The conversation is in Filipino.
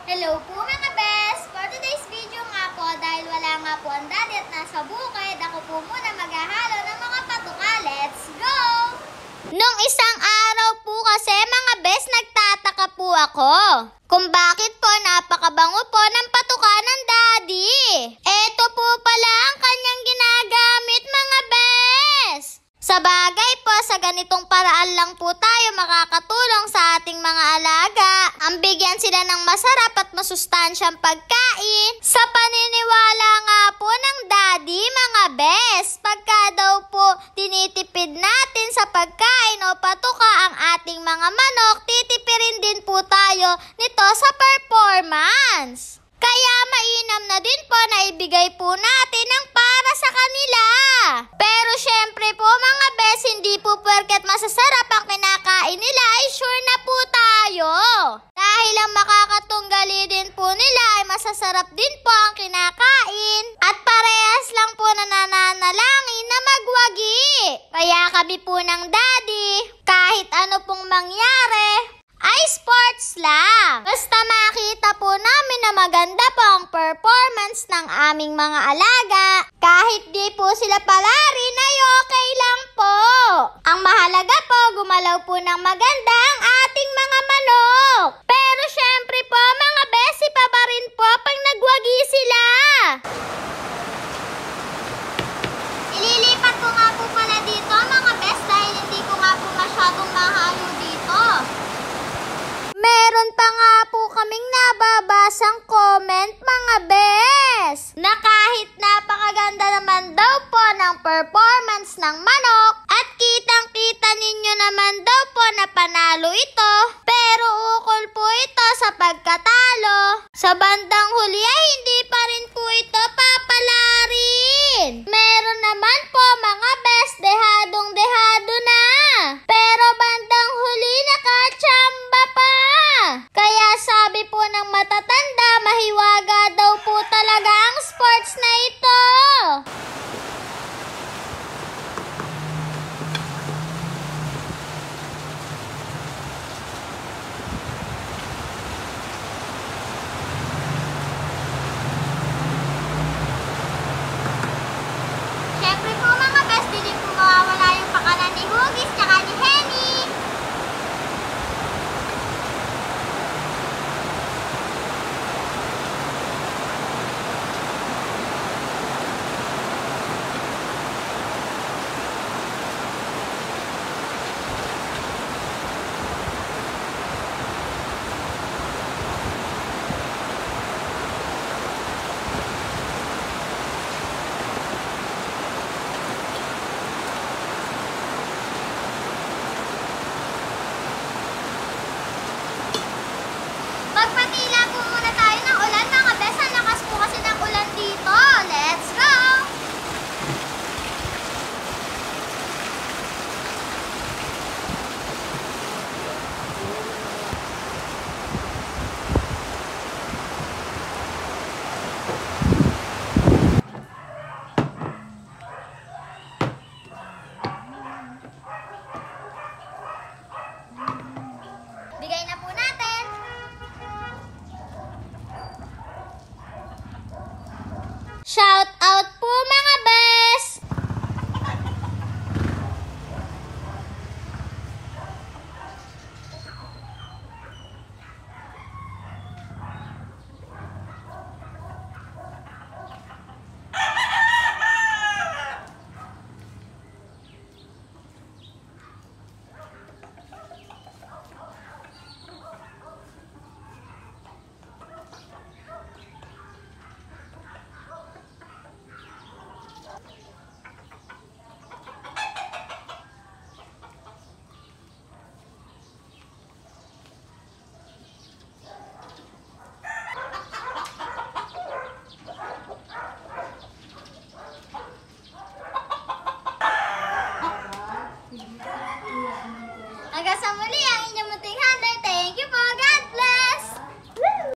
Hello po mga best! For today's video nga po, dahil wala nga po ang daddy at nasa bukid, ako po muna maghahalo ng mga patuka. Let's go! Nung isang araw po kasi mga best, nagtataka po ako kung bakit po napakabango po ng patuka ng daddy. Eto po pala ang kanyang ginagamit mga best. Sa bagay po, sa ganitong paraan lang po tayo makakatulong sa ating mga alaga. Ang bigyan sila ng masarap at masustansyang pagkain. Sa paniniwala nga po ng daddy mga best, pagka daw po tinitipid natin sa pagkain o patuka ang ating mga manok, titipirin din po tayo nito sa performance. Kaya mainam na din po na ibigay po natin ang para sa kanila. Pero syempre po mga bes, hindi po porket masasarap ang kinakain nila ay sure na po tayo. Dahil ang makakatunggali din po nila ay masasarap din po ang kinakain. At parehas lang po nananalangin na magwagi. Kaya kami po ng daddy, kahit ano pong mangyari, ay sports lang. Basta makita po namin na maganda po ang performance ng aming mga alaga. Kahit di po sila palarin ay okay lang po. Ang mahalaga po, gumalaw po ng maganda ang ating mga manok. Pero syempre po mga besi pa ba rin po pag nagwagi sila. Ililipat ko nga po pala dito mga bes dahil hindi ko nga po masyadong mahalo dito. Meron pa nga po kaming nababasang comment mga bes na kahit napakaganda naman daw po ng performance ng manok at kitang-kita ninyo naman daw po na panalo ito, pero ukol po ito sa pagkatalo. Sa bandang huli ay hindi